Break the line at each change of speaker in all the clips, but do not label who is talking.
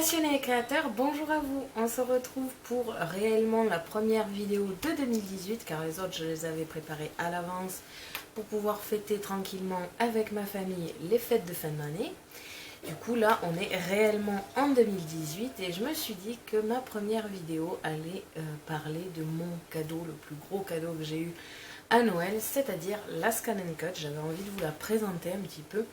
Passionnés et créateurs, bonjour à vous. On se retrouve pour réellement la première vidéo de 2018 car les autres je les avais préparées à l'avance pour pouvoir fêter tranquillement avec ma famille les fêtes de fin d'année. Du coup là on est réellement en 2018 et je me suis dit que ma première vidéo allait parler de mon cadeau, le plus gros cadeau que j'ai eu à Noël, c'est-à-dire la Scan & Cut. J'avais envie de vous la présenter un petit peu.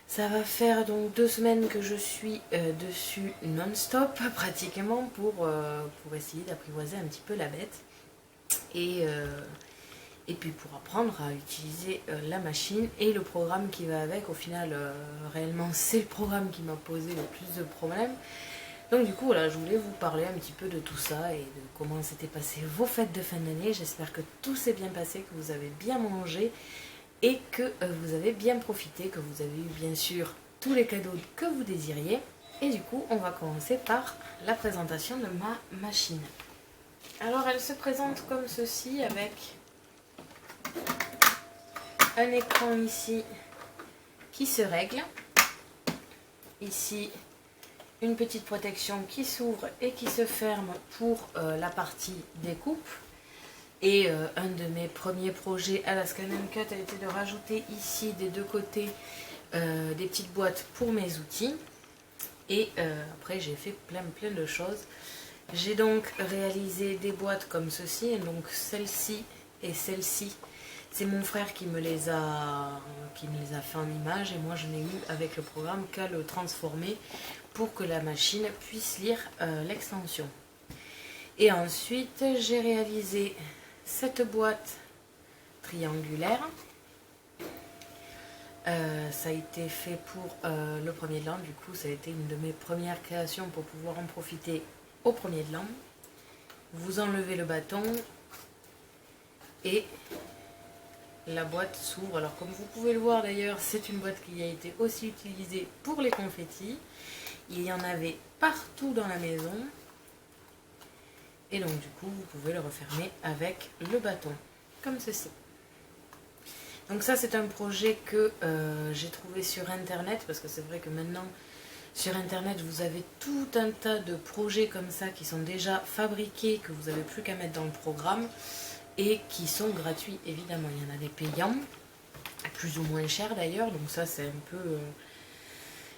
Ça va faire donc 2 semaines que je suis dessus non-stop pratiquement pour essayer d'apprivoiser un petit peu la bête et puis pour apprendre à utiliser la machine et le programme qui va avec. Au final réellement c'est le programme qui m'a posé le plus de problèmes. Donc du coup voilà, je voulais vous parler un petit peu de tout ça et de comment s'étaient passées vos fêtes de fin d'année. J'espère que tout s'est bien passé, que vous avez bien mangé et que vous avez bien profité, que vous avez eu bien sûr tous les cadeaux que vous désiriez. Et du coup, on va commencer par la présentation de ma machine. Alors, elle se présente comme ceci avec un écran ici qui se règle. Ici, une petite protection qui s'ouvre et qui se ferme pour la partie découpe. Et un de mes premiers projets à la Scan & Cut a été de rajouter ici des deux côtés des petites boîtes pour mes outils. Et après j'ai fait plein de choses. J'ai donc réalisé des boîtes comme ceci, donc celle-ci et celle-ci. C'est mon frère qui me les a fait en image et moi je n'ai eu avec le programme qu'à le transformer pour que la machine puisse lire l'extension. Et ensuite j'ai réalisé cette boîte triangulaire. Ça a été fait pour le premier de l'an, du coup ça a été une de mes premières créations pour pouvoir en profiter au premier de l'an. Vous enlevez le bâton et la boîte s'ouvre. Alors comme vous pouvez le voir d'ailleurs, c'est une boîte qui a été aussi utilisée pour les confettis. Il y en avait partout dans la maison. Et donc du coup vous pouvez le refermer avec le bâton, comme ceci. Donc ça c'est un projet que j'ai trouvé sur internet, parce que c'est vrai que maintenant sur internet vous avez tout un tas de projets comme ça qui sont déjà fabriqués, que vous n'avez plus qu'à mettre dans le programme et qui sont gratuits évidemment. Il y en a des payants, plus ou moins chers d'ailleurs, donc ça c'est un peu...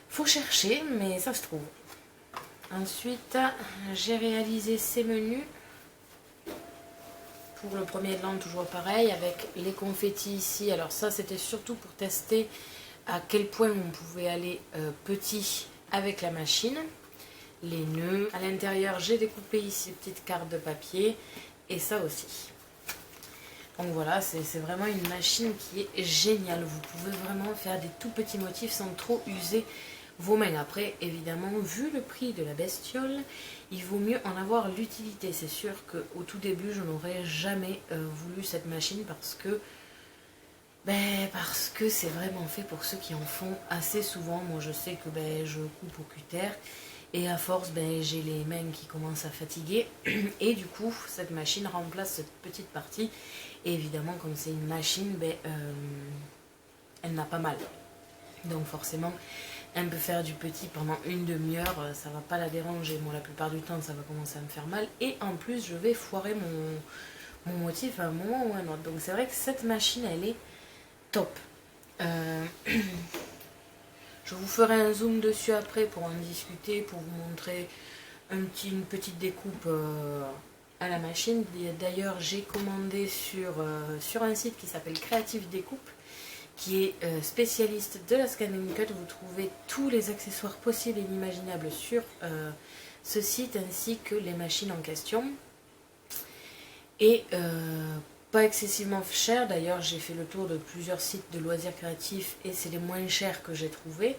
faut chercher, mais ça se trouve. Ensuite, j'ai réalisé ces menus pour le premier de l'an, toujours pareil, avec les confettis ici. Alors ça, c'était surtout pour tester à quel point on pouvait aller petit avec la machine. Les nœuds. À l'intérieur, j'ai découpé ici des petites cartes de papier et ça aussi. Donc voilà, c'est vraiment une machine qui est géniale. Vous pouvez vraiment faire des tout petits motifs sans trop user vos mains. Après, évidemment, vu le prix de la bestiole, il vaut mieux en avoir l'utilité. C'est sûr qu'au tout début, je n'aurais jamais voulu cette machine parce que c'est vraiment fait pour ceux qui en font assez souvent. Moi, je sais que je coupe au cutter et à force, j'ai les mains qui commencent à fatiguer. Et du coup, cette machine remplace cette petite partie. Et évidemment, comme c'est une machine, elle n'a pas mal. Donc forcément, elle peut faire du petit pendant une demi-heure, ça va pas la déranger. Moi, la plupart du temps, ça va commencer à me faire mal. Et en plus, je vais foirer mon motif à un moment ou à un autre. Donc c'est vrai que cette machine, elle est top. Je vous ferai un zoom dessus après pour en discuter, pour vous montrer une petite découpe à la machine. D'ailleurs, j'ai commandé sur un site qui s'appelle Creative Découpe, qui est spécialiste de la Scan & Cut. Vous trouvez tous les accessoires possibles et inimaginables sur ce site, ainsi que les machines en question. Et pas excessivement cher. D'ailleurs, j'ai fait le tour de plusieurs sites de loisirs créatifs et c'est les moins chers que j'ai trouvé.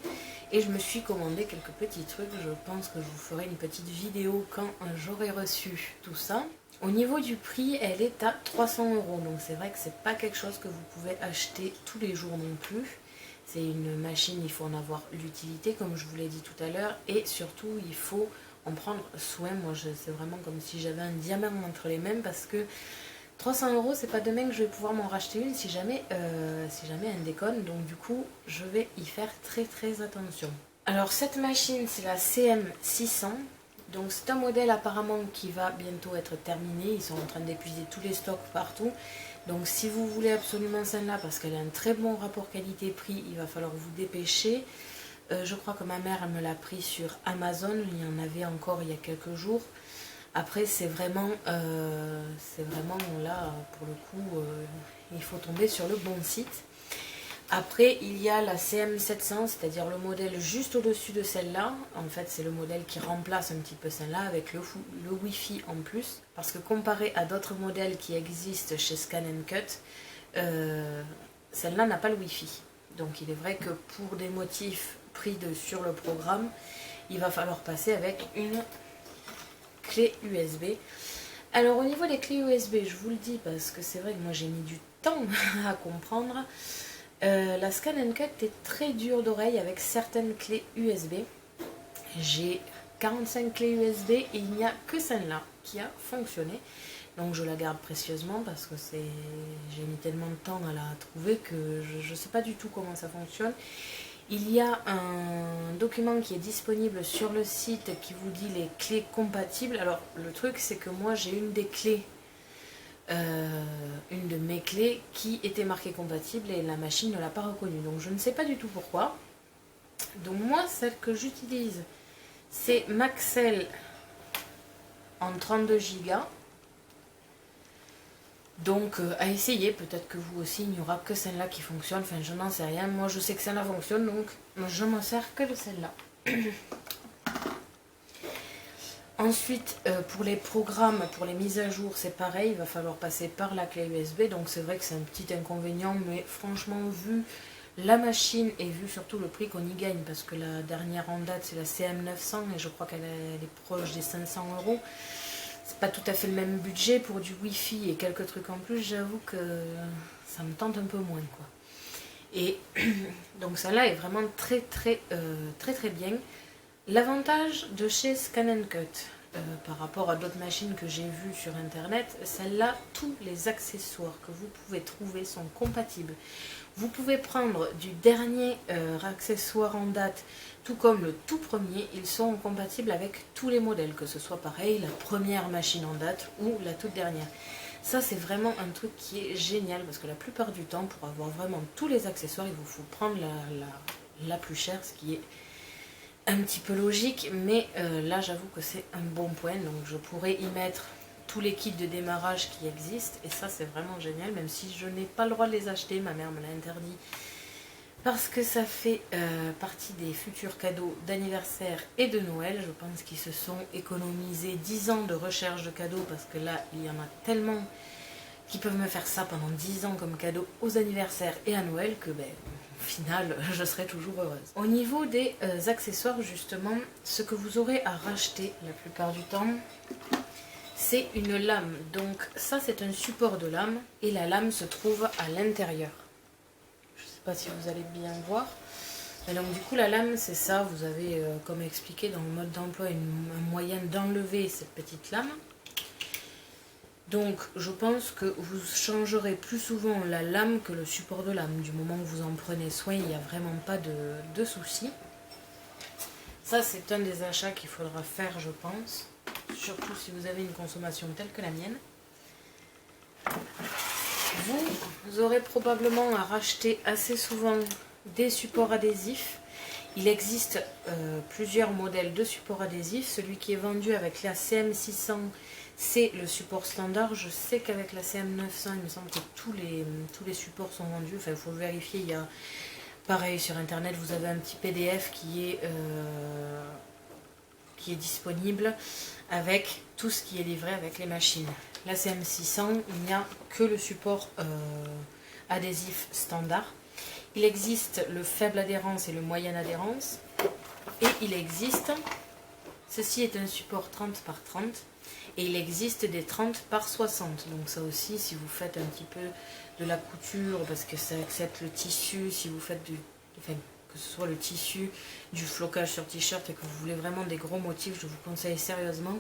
Et je me suis commandé quelques petits trucs. Je pense que je vous ferai une petite vidéo quand j'aurai reçu tout ça. Au niveau du prix, elle est à 300 €. Donc c'est vrai que c'est pas quelque chose que vous pouvez acheter tous les jours non plus. C'est une machine, il faut en avoir l'utilité, comme je vous l'ai dit tout à l'heure. Et surtout, il faut en prendre soin. Moi, c'est vraiment comme si j'avais un diamant entre les mains, parce que 300 €, c'est pas demain que je vais pouvoir m'en racheter une si jamais elle déconne. Donc du coup, je vais y faire très attention. Alors cette machine, c'est la CM600. Donc c'est un modèle apparemment qui va bientôt être terminé. Ils sont en train d'épuiser tous les stocks partout. Donc si vous voulez absolument celle-là, parce qu'elle a un très bon rapport qualité-prix, il va falloir vous dépêcher. Je crois que ma mère, elle me l'a pris sur Amazon. Il y en avait encore il y a quelques jours. Après, c'est vraiment là, pour le coup, il faut tomber sur le bon site. Après, il y a la CM700, c'est-à-dire le modèle juste au-dessus de celle-là. En fait, c'est le modèle qui remplace un petit peu celle-là avec le Wi-Fi en plus. Parce que comparé à d'autres modèles qui existent chez Scan Cut, celle-là n'a pas le Wi-Fi. Donc il est vrai que pour des motifs pris sur le programme, il va falloir passer avec une clé USB. Alors au niveau des clés USB, je vous le dis parce que c'est vrai que moi j'ai mis du temps à comprendre. La Scan Cut est très dure d'oreille avec certaines clés USB. J'ai 45 clés USB et il n'y a que celle-là qui a fonctionné. Donc je la garde précieusement parce que j'ai mis tellement de temps à la trouver que je ne sais pas du tout comment ça fonctionne. Il y a un document qui est disponible sur le site qui vous dit les clés compatibles. Alors le truc c'est que moi j'ai une des clés, une de mes clés qui était marquée compatible et la machine ne l'a pas reconnue. Donc je ne sais pas du tout pourquoi. Donc moi celle que j'utilise c'est Maxell en 32 Go. Donc à essayer, peut-être que vous aussi il n'y aura que celle-là qui fonctionne, enfin je n'en sais rien, moi je sais que celle-là fonctionne donc je m'en sers que de celle-là. Ensuite pour les programmes, pour les mises à jour c'est pareil, il va falloir passer par la clé USB, donc c'est vrai que c'est un petit inconvénient, mais franchement vu la machine et vu surtout le prix qu'on y gagne, parce que la dernière en date c'est la CM900 et je crois qu'elle est proche des 500 €. C'est pas tout à fait le même budget pour du Wi-Fi et quelques trucs en plus, j'avoue que ça me tente un peu moins quoi. Et donc celle-là est vraiment très bien. L'avantage de chez Scan Cut par rapport à d'autres machines que j'ai vues sur internet, celle-là, tous les accessoires que vous pouvez trouver sont compatibles. Vous pouvez prendre du dernier accessoire en date, tout comme le tout premier, ils sont compatibles avec tous les modèles, que ce soit pareil, la première machine en date ou la toute dernière. Ça c'est vraiment un truc qui est génial, parce que la plupart du temps, pour avoir vraiment tous les accessoires, il vous faut prendre la plus chère, ce qui est un petit peu logique, mais là j'avoue que c'est un bon point, donc je pourrais y mettre tous les kits de démarrage qui existent, et ça c'est vraiment génial, même si je n'ai pas le droit de les acheter, ma mère me l'a interdit, parce que ça fait partie des futurs cadeaux d'anniversaire et de Noël. Je pense qu'ils se sont économisés 10 ans de recherche de cadeaux, parce que là il y en a tellement qui peuvent me faire ça pendant 10 ans comme cadeau aux anniversaires et à Noël que au final je serai toujours heureuse. Au niveau des accessoires justement, ce que vous aurez à racheter la plupart du temps, c'est une lame. Donc ça c'est un support de lame et la lame se trouve à l'intérieur. Je ne sais pas si vous allez bien voir. Et donc du coup la lame c'est ça, vous avez comme expliqué dans le mode d'emploi un moyen d'enlever cette petite lame. Donc je pense que vous changerez plus souvent la lame que le support de lame. Du moment que vous en prenez soin, il n'y a vraiment pas de souci. Ça c'est un des achats qu'il faudra faire je pense. Surtout si vous avez une consommation telle que la mienne. Vous aurez probablement à racheter assez souvent des supports adhésifs. Il existe plusieurs modèles de supports adhésifs. Celui qui est vendu avec la CM600, c'est le support standard. Je sais qu'avec la CM900, il me semble que tous les supports sont vendus. Enfin, il faut vérifier. Il y a, pareil, sur internet, vous avez un petit PDF qui est disponible avec tout ce qui est livré avec les machines. La CM600, il n'y a que le support adhésif standard. Il existe le faible adhérence et le moyenne adhérence. Et il existe, ceci est un support 30 par 30. Et il existe des 30 par 60. Donc ça aussi, si vous faites un petit peu de la couture, parce que ça accepte le tissu, si vous faites que ce soit le tissu, du flocage sur t-shirt et que vous voulez vraiment des gros motifs, je vous conseille sérieusement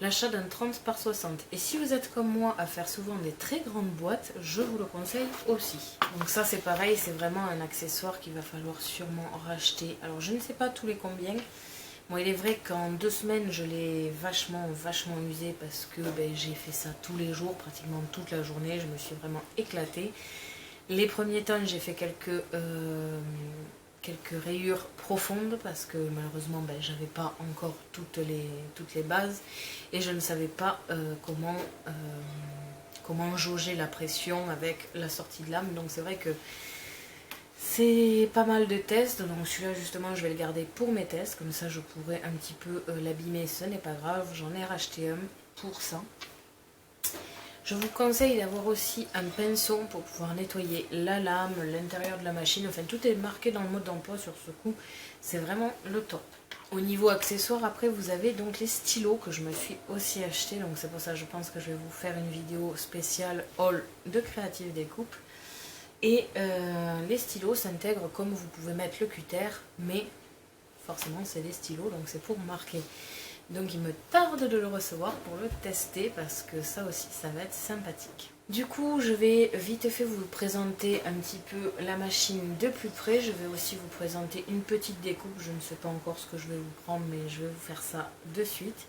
l'achat d'un 30 par 60. Et si vous êtes comme moi à faire souvent des très grandes boîtes, je vous le conseille aussi. Donc ça c'est pareil, c'est vraiment un accessoire qu'il va falloir sûrement racheter. Alors je ne sais pas tous les combien. Bon, il est vrai qu'en 2 semaines, je l'ai vachement usé parce que j'ai fait ça tous les jours, pratiquement toute la journée. Je me suis vraiment éclatée. Les premiers temps, j'ai fait quelques rayures profondes parce que malheureusement, j'avais pas encore toutes les bases et je ne savais pas comment jauger la pression avec la sortie de lame. Donc c'est vrai que c'est pas mal de tests, donc celui-là justement je vais le garder pour mes tests, comme ça je pourrais un petit peu l'abîmer, ce n'est pas grave, j'en ai racheté un pour ça. Je vous conseille d'avoir aussi un pinceau pour pouvoir nettoyer la lame, l'intérieur de la machine, enfin tout est marqué dans le mode d'emploi sur ce coup, c'est vraiment le top. Au niveau accessoires, après vous avez donc les stylos que je me suis aussi acheté, donc c'est pour ça que je pense que je vais vous faire une vidéo spéciale haul de Creative Découpe. Et les stylos s'intègrent comme vous pouvez mettre le cutter, mais forcément c'est des stylos, donc c'est pour marquer. Donc il me tarde de le recevoir pour le tester, parce que ça aussi ça va être sympathique. Du coup je vais vite fait vous présenter un petit peu la machine de plus près. Je vais aussi vous présenter une petite découpe, je ne sais pas encore ce que je vais vous prendre, mais je vais vous faire ça de suite.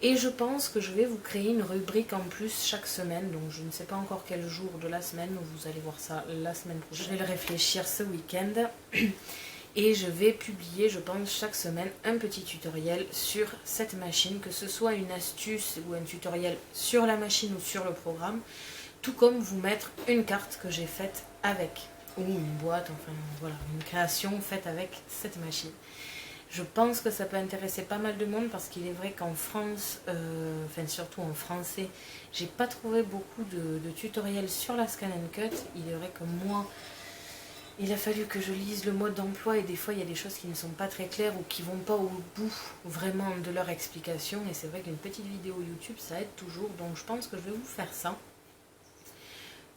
Et je pense que je vais vous créer une rubrique en plus chaque semaine, donc je ne sais pas encore quel jour de la semaine, vous allez voir ça la semaine prochaine. Je vais le réfléchir ce week-end et je vais publier, je pense, chaque semaine un petit tutoriel sur cette machine, que ce soit une astuce ou un tutoriel sur la machine ou sur le programme, tout comme vous mettre une carte que j'ai faite avec, ou une boîte, enfin voilà, une création faite avec cette machine. Je pense que ça peut intéresser pas mal de monde parce qu'il est vrai qu'en France, enfin surtout en français, j'ai pas trouvé beaucoup de tutoriels sur la Scan & Cut. Il est vrai que moi, il a fallu que je lise le mode d'emploi et des fois il y a des choses qui ne sont pas très claires ou qui vont pas au bout vraiment de leur explication. Et c'est vrai qu'une petite vidéo YouTube ça aide toujours, donc je pense que je vais vous faire ça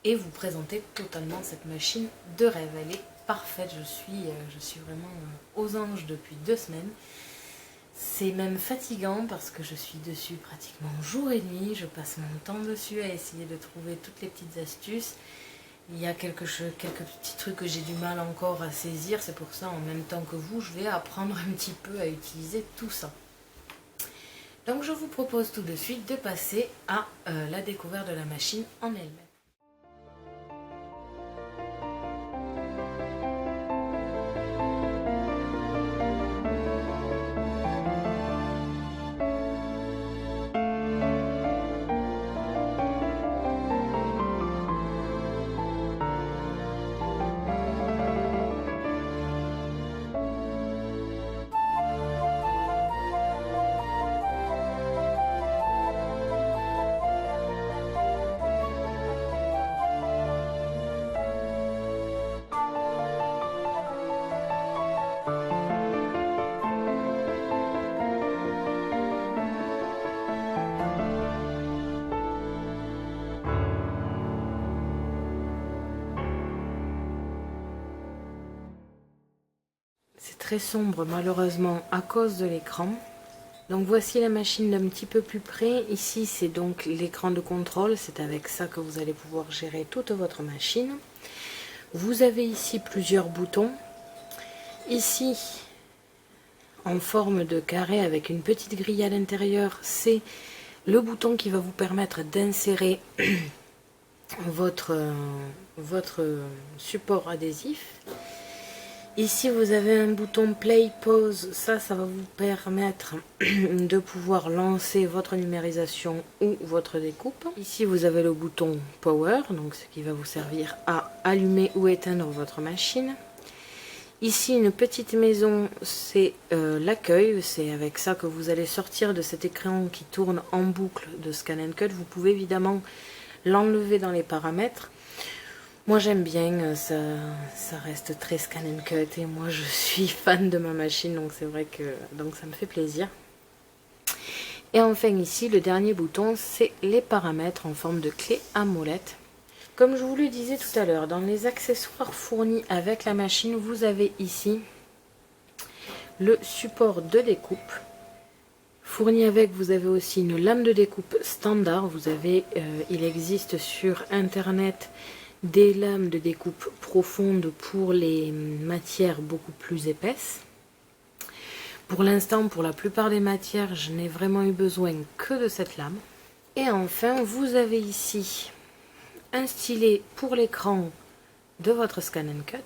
et vous présenter totalement cette machine de rêve. Elle est parfaite, je suis vraiment aux anges depuis 2 semaines. C'est même fatigant parce que je suis dessus pratiquement jour et nuit, je passe mon temps dessus à essayer de trouver toutes les petites astuces. Il y a quelques petits trucs que j'ai du mal encore à saisir, c'est pour ça en même temps que vous, je vais apprendre un petit peu à utiliser tout ça. Donc je vous propose tout de suite de passer à la découverte de la machine en elle-même. C'est très sombre malheureusement à cause de l'écran. Donc voici la machine d'un petit peu plus près. Ici c'est donc l'écran de contrôle, c'est avec ça que vous allez pouvoir gérer toute votre machine. Vous avez ici plusieurs boutons. Ici en forme de carré avec une petite grille à l'intérieur, c'est le bouton qui va vous permettre d'insérer votre support adhésif. Ici vous avez un bouton play pause, ça va vous permettre de pouvoir lancer votre numérisation ou votre découpe. Ici vous avez le bouton power, donc ce qui va vous servir à allumer ou éteindre votre machine. Ici une petite maison, c'est l'accueil, c'est avec ça que vous allez sortir de cet écran qui tourne en boucle de Scan & Cut. Vous pouvez évidemment l'enlever dans les paramètres. Moi j'aime bien, ça reste très Scan & Cut et moi je suis fan de ma machine, donc c'est vrai que ça me fait plaisir. Et enfin ici le dernier bouton, c'est les paramètres en forme de clé à molette. Comme je vous le disais tout à l'heure, dans les accessoires fournis avec la machine, vous avez ici le support de découpe Fourni avec, vous avez aussi une lame de découpe standard. Vous avez, il existe sur internet des lames de découpe profonde pour les matières beaucoup plus épaisses. Pour l'instant, pour la plupart des matières, je n'ai vraiment eu besoin que de cette lame. Et enfin, vous avez ici un stylet pour l'écran de votre Scan & Cut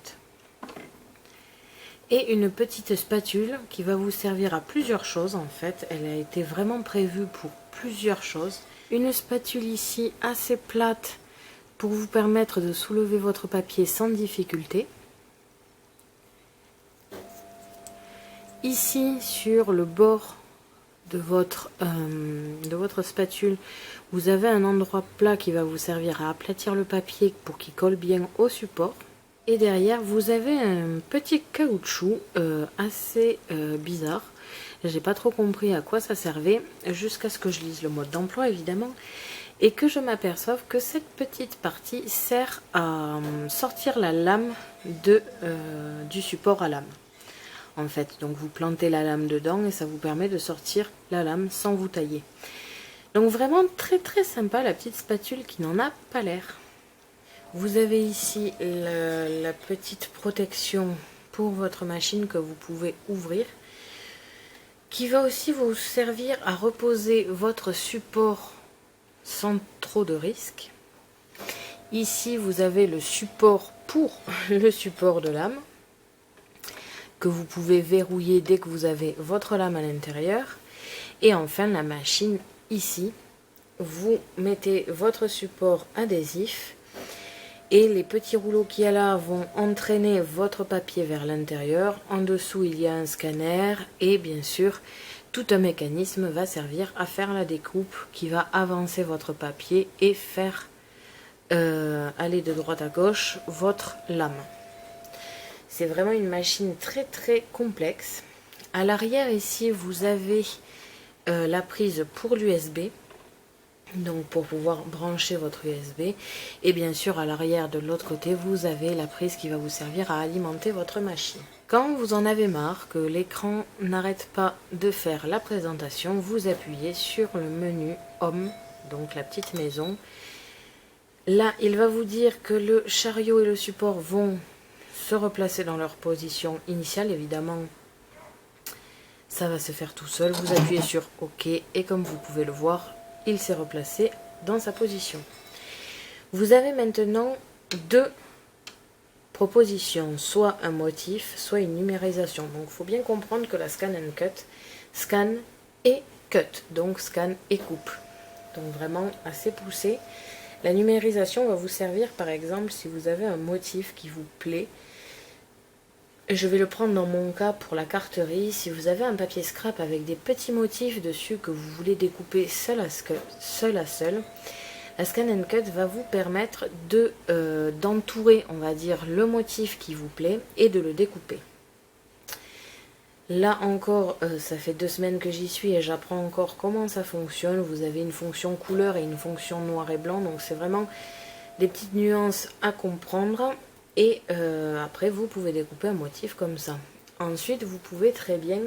et une petite spatule qui va vous servir à plusieurs choses en fait. Elle a été vraiment prévue pour plusieurs choses. Une spatule ici assez plate pour vous permettre de soulever votre papier sans difficulté. Ici sur le bord de votre spatule, vous avez un endroit plat qui va vous servir à aplatir le papier pour qu'il colle bien au support. Et derrière, vous avez un petit caoutchouc assez bizarre. J'ai pas trop compris à quoi ça servait, jusqu'à ce que je lise le mode d'emploi évidemment, et que je m'aperçoive que cette petite partie sert à sortir la lame du support à lame. En fait, donc vous plantez la lame dedans et ça vous permet de sortir la lame sans vous tailler. Donc vraiment très très sympa la petite spatule qui n'en a pas l'air. Vous avez ici la petite protection pour votre machine que vous pouvez ouvrir, qui va aussi vous servir à reposer votre support sans trop de risques. Ici vous avez le support pour le support de lame, que vous pouvez verrouiller dès que vous avez votre lame à l'intérieur. Et enfin la machine ici, vous mettez votre support adhésif et les petits rouleaux qu'il y a là vont entraîner votre papier vers l'intérieur. En dessous il y a un scanner et bien sûr tout un mécanisme va servir à faire la découpe qui va avancer votre papier et faire aller de droite à gauche votre lame. C'est vraiment une machine très très complexe. À l'arrière ici vous avez la prise pour l'USB, donc pour pouvoir brancher votre USB, et bien sûr à l'arrière de l'autre côté vous avez la prise qui va vous servir à alimenter votre machine. Quand vous en avez marre que l'écran n'arrête pas de faire la présentation, vous appuyez sur le menu Home, donc la petite maison. Là il va vous dire que le chariot et le support vont se replacer dans leur position initiale. Évidemment ça va se faire tout seul, vous appuyez sur OK et comme vous pouvez le voir, il s'est replacé dans sa position. Vous avez maintenant deux propositions, soit un motif, soit une numérisation. Donc il faut bien comprendre que la Scan & Cut, scan et cut, donc scan et coupe. Donc vraiment assez poussé. La numérisation va vous servir par exemple si vous avez un motif qui vous plaît. Je vais le prendre dans mon cas pour la carterie. Si vous avez un papier scrap avec des petits motifs dessus que vous voulez découper seul à seul, la Scan & Cut va vous permettre d'entourer, on va dire, le motif qui vous plaît et de le découper. Là encore, ça fait 2 semaines que j'y suis et j'apprends encore comment ça fonctionne. Vous avez une fonction couleur et une fonction noir et blanc, donc c'est vraiment des petites nuances à comprendre. Et après, vous pouvez découper un motif comme ça. Ensuite, vous pouvez très bien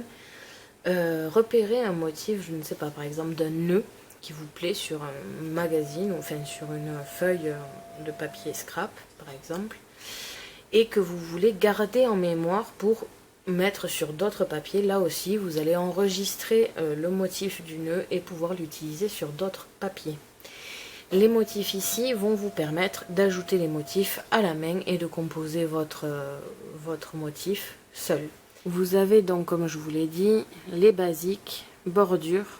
repérer un motif, je ne sais pas, par exemple d'un nœud qui vous plaît sur un magazine, enfin sur une feuille de papier scrap, par exemple, et que vous voulez garder en mémoire pour mettre sur d'autres papiers. Là aussi, vous allez enregistrer le motif du nœud et pouvoir l'utiliser sur d'autres papiers. Les motifs ici vont vous permettre d'ajouter les motifs à la main et de composer votre motif seul. Vous avez donc, comme je vous l'ai dit, les basiques, bordures,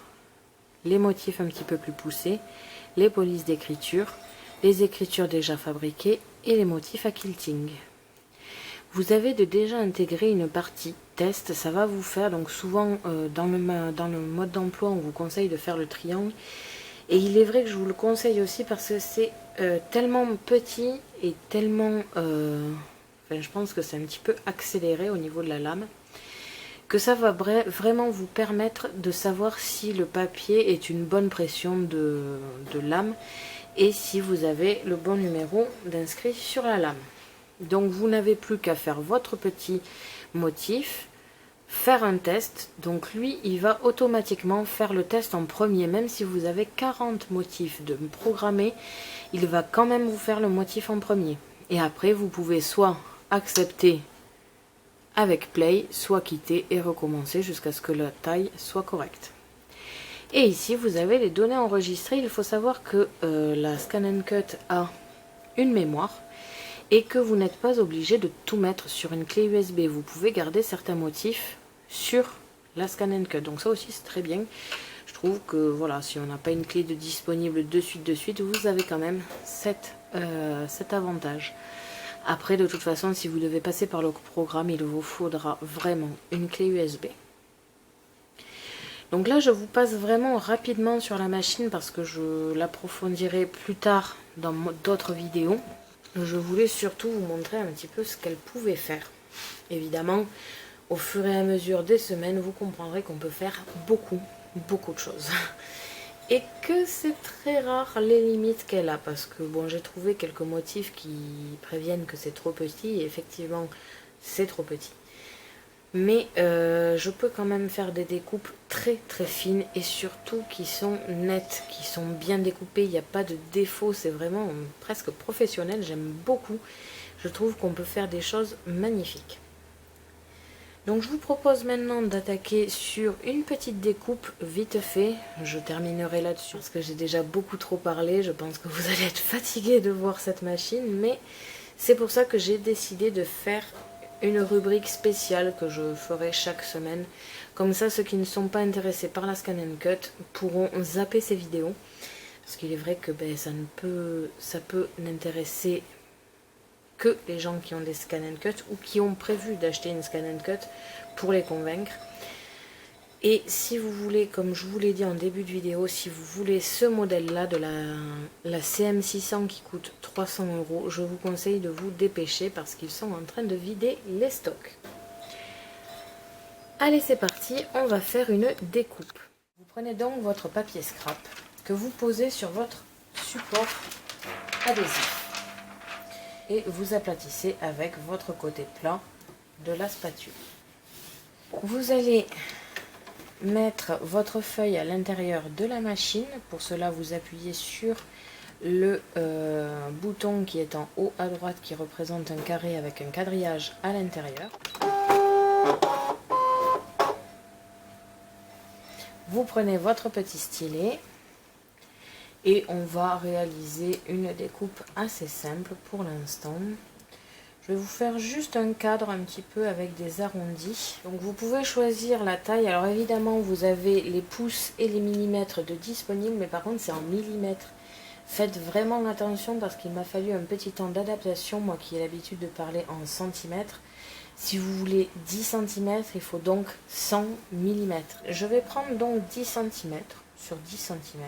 les motifs un petit peu plus poussés, les polices d'écriture, les écritures déjà fabriquées et les motifs à quilting. Vous avez déjà intégré une partie test, ça va vous faire, donc souvent dans le mode d'emploi on vous conseille de faire le triangle. Et il est vrai que je vous le conseille aussi parce que c'est tellement petit et tellement... je pense que c'est un petit peu accéléré au niveau de la lame, que ça va vraiment vous permettre de savoir si le papier est une bonne pression de lame et si vous avez le bon numéro d'inscrit sur la lame. Donc vous n'avez plus qu'à faire votre petit motif, faire un test. Donc lui, il va automatiquement faire le test en premier. Même si vous avez 40 motifs de programmer, il va quand même vous faire le motif en premier. Et après, vous pouvez soit accepter avec play, soit quitter et recommencer jusqu'à ce que la taille soit correcte. Et ici, vous avez les données enregistrées. Il faut savoir que la Scan & Cut a une mémoire et que vous n'êtes pas obligé de tout mettre sur une clé USB. Vous pouvez garder certains motifs sur la Scan & Cut. Donc ça aussi, c'est très bien. Je trouve que voilà, si on n'a pas une clé de disponible de suite, vous avez quand même cet avantage. Après, de toute façon, si vous devez passer par le programme, il vous faudra vraiment une clé USB. Donc là, je vous passe vraiment rapidement sur la machine parce que je l'approfondirai plus tard dans d'autres vidéos. Je voulais surtout vous montrer un petit peu ce qu'elle pouvait faire. Évidemment, au fur et à mesure des semaines, vous comprendrez qu'on peut faire beaucoup de choses. Et que c'est très rare les limites qu'elle a. Parce que bon, j'ai trouvé quelques motifs qui préviennent que c'est trop petit. Et effectivement, c'est trop petit. Mais je peux quand même faire des découpes très fines et surtout qui sont nettes, qui sont bien découpées, il n'y a pas de défaut, c'est vraiment presque professionnel, j'aime beaucoup. Je trouve qu'on peut faire des choses magnifiques. Donc je vous propose maintenant d'attaquer sur une petite découpe vite fait. Je terminerai là-dessus parce que j'ai déjà beaucoup trop parlé, je pense que vous allez être fatigué de voir cette machine, mais c'est pour ça que j'ai décidé de faire une rubrique spéciale que je ferai chaque semaine. Comme ça, ceux qui ne sont pas intéressés par la Scan & Cut pourront zapper ces vidéos. Parce qu'il est vrai que ça peut n'intéresser que les gens qui ont des Scan & Cut ou qui ont prévu d'acheter une Scan & Cut pour les convaincre. Et si vous voulez, comme je vous l'ai dit en début de vidéo, si vous voulez ce modèle-là de la CM600 qui coûte 300 €, je vous conseille de vous dépêcher parce qu'ils sont en train de vider les stocks. Allez, c'est parti, on va faire une découpe. Vous prenez donc votre papier scrap que vous posez sur votre support adhésif et vous aplatissez avec votre côté plat de la spatule. Vous allez mettre votre feuille à l'intérieur de la machine. Pour cela, vous appuyez sur le bouton qui est en haut à droite qui représente un carré avec un quadrillage à l'intérieur. Vous prenez votre petit stylet et on va réaliser une découpe assez simple pour l'instant. Je vais vous faire juste un cadre un petit peu avec des arrondis. Donc vous pouvez choisir la taille. Alors évidemment vous avez les pouces et les millimètres de disponibles, mais par contre c'est en millimètres. Faites vraiment attention parce qu'il m'a fallu un petit temps d'adaptation, moi qui ai l'habitude de parler en centimètres. Si vous voulez 10 cm, il faut donc 100 mm. Je vais prendre donc 10 cm sur 10 cm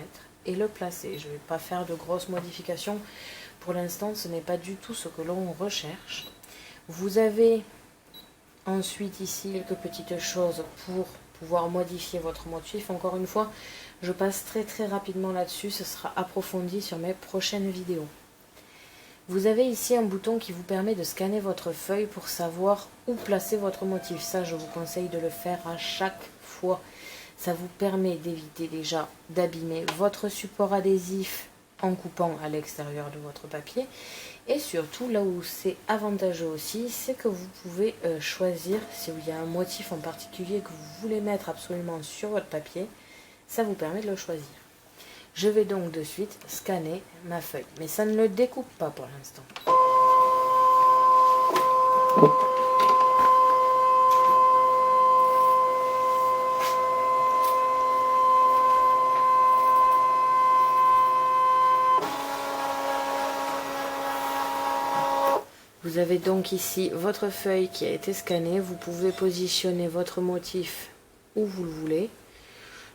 et le placer. Je ne vais pas faire de grosses modifications. Pour l'instant, ce n'est pas du tout ce que l'on recherche. Vous avez ensuite ici quelques petites choses pour pouvoir modifier votre motif. Encore une fois, je passe très rapidement là-dessus. Ce sera approfondi sur mes prochaines vidéos. Vous avez ici un bouton qui vous permet de scanner votre feuille pour savoir où placer votre motif. Ça, je vous conseille de le faire à chaque fois. Ça vous permet d'éviter déjà d'abîmer votre support adhésif en coupant à l'extérieur de votre papier. Et surtout, là où c'est avantageux aussi, c'est que vous pouvez choisir, si il y a un motif en particulier que vous voulez mettre absolument sur votre papier, ça vous permet de le choisir. Je vais donc de suite scanner ma feuille, mais ça ne le découpe pas pour l'instant. Vous avez donc ici votre feuille qui a été scannée. Vous pouvez positionner votre motif où vous le voulez.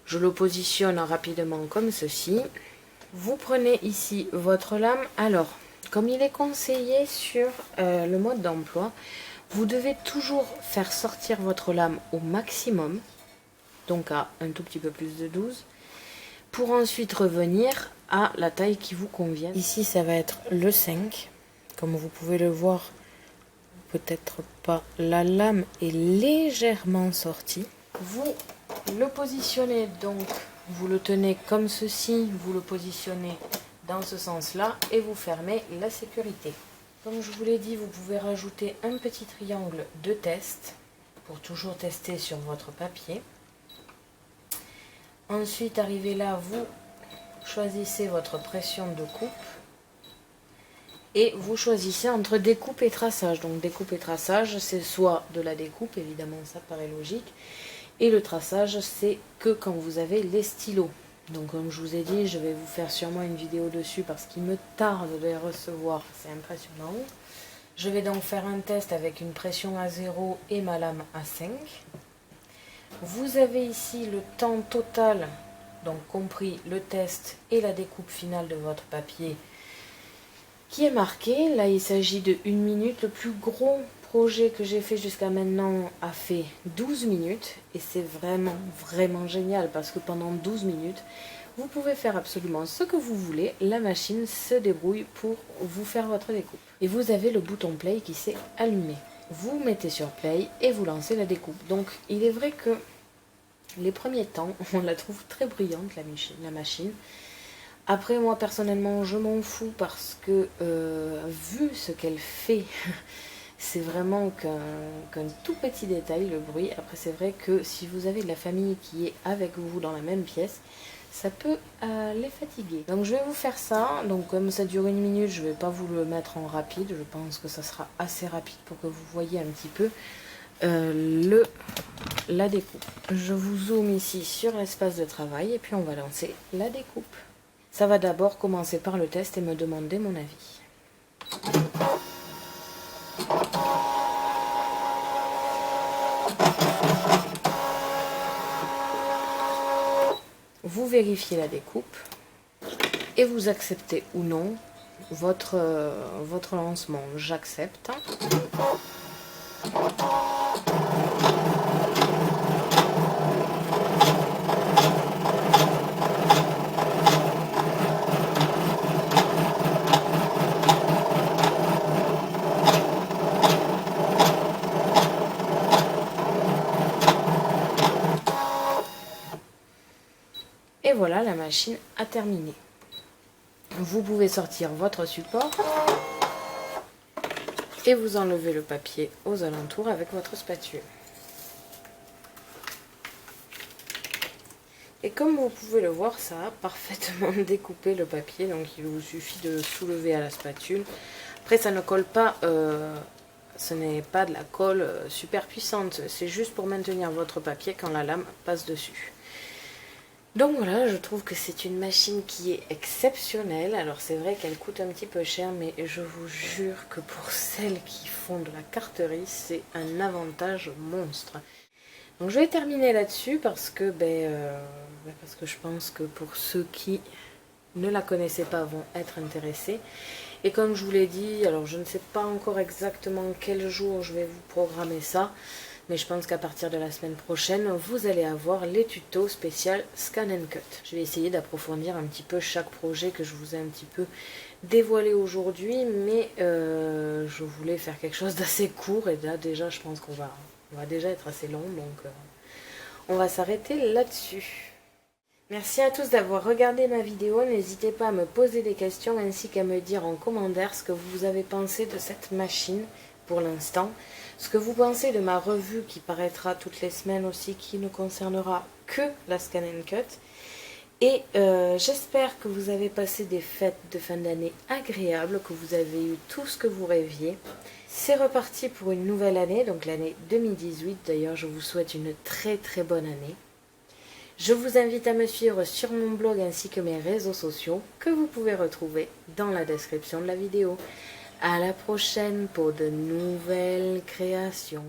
Je le positionne rapidement comme ceci. Vous prenez ici votre lame. Alors, comme il est conseillé sur le mode d'emploi, vous devez toujours faire sortir votre lame au maximum, donc à un tout petit peu plus de 12, pour ensuite revenir à la taille qui vous convient. Ici, ça va être le 5. Comme vous pouvez le voir, peut-être pas, la lame est légèrement sortie. Vous le positionnez donc, vous le tenez comme ceci, vous le positionnez dans ce sens-là et vous fermez la sécurité. Comme je vous l'ai dit, vous pouvez rajouter un petit triangle de test pour toujours tester sur votre papier. Ensuite, arrivé là, vous choisissez votre pression de coupe et vous choisissez entre découpe et traçage. Donc découpe et traçage, c'est soit de la découpe, évidemment ça paraît logique, et le traçage, c'est que quand vous avez les stylos. Donc comme je vous ai dit, je vais vous faire sûrement une vidéo dessus parce qu'il me tarde de les recevoir, c'est impressionnant. Je vais donc faire un test avec une pression à 0 et ma lame à 5. Vous avez ici le temps total, donc compris le test et la découpe finale de votre papier qui est marqué. Là il s'agit de 1 minute, le plus gros projet que j'ai fait jusqu'à maintenant a fait 12 minutes et c'est vraiment génial parce que pendant 12 minutes vous pouvez faire absolument ce que vous voulez, la machine se débrouille pour vous faire votre découpe. Et vous avez le bouton play qui s'est allumé. Vous mettez sur play et vous lancez la découpe. Donc il est vrai que les premiers temps on la trouve très bruyante la machine. Après moi personnellement je m'en fous parce que vu ce qu'elle fait c'est vraiment qu'un tout petit détail, le bruit. Après c'est vrai que si vous avez de la famille qui est avec vous dans la même pièce, ça peut les fatiguer. Donc je vais vous faire ça. Donc comme ça dure 1 minute, je ne vais pas vous le mettre en rapide. Je pense que ça sera assez rapide pour que vous voyez un petit peu la découpe. Je vous zoome ici sur l'espace de travail et puis on va lancer la découpe. Ça va d'abord commencer par le test et me demander mon avis. Vous vérifiez la découpe et vous acceptez ou non votre lancement. J'accepte. Et voilà, la machine a terminé. Vous pouvez sortir votre support et vous enlevez le papier aux alentours avec votre spatule. Et comme vous pouvez le voir, ça a parfaitement découpé le papier, donc il vous suffit de le soulever à la spatule. Après ça ne colle pas, ce n'est pas de la colle super puissante, c'est juste pour maintenir votre papier quand la lame passe dessus. Donc voilà, je trouve que c'est une machine qui est exceptionnelle. Alors c'est vrai qu'elle coûte un petit peu cher, mais je vous jure que pour celles qui font de la carterie, c'est un avantage monstre. Donc je vais terminer là-dessus parce que, parce que je pense que pour ceux qui ne la connaissaient pas vont être intéressés. Et comme je vous l'ai dit, alors je ne sais pas encore exactement quel jour je vais vous programmer ça, mais je pense qu'à partir de la semaine prochaine, vous allez avoir les tutos spécial Scan and Cut. Je vais essayer d'approfondir un petit peu chaque projet que je vous ai un petit peu dévoilé aujourd'hui, mais je voulais faire quelque chose d'assez court, et là déjà je pense qu'on va déjà être assez long, donc on va s'arrêter là-dessus. Merci à tous d'avoir regardé ma vidéo, n'hésitez pas à me poser des questions ainsi qu'à me dire en commentaire ce que vous avez pensé de cette machine pour l'instant, ce que vous pensez de ma revue qui paraîtra toutes les semaines aussi, qui ne concernera que la Scan and Cut. Et j'espère que vous avez passé des fêtes de fin d'année agréables, que vous avez eu tout ce que vous rêviez. C'est reparti pour une nouvelle année, donc l'année 2018. D'ailleurs, je vous souhaite une très bonne année. Je vous invite à me suivre sur mon blog ainsi que mes réseaux sociaux, que vous pouvez retrouver dans la description de la vidéo. À la prochaine pour de nouvelles créations.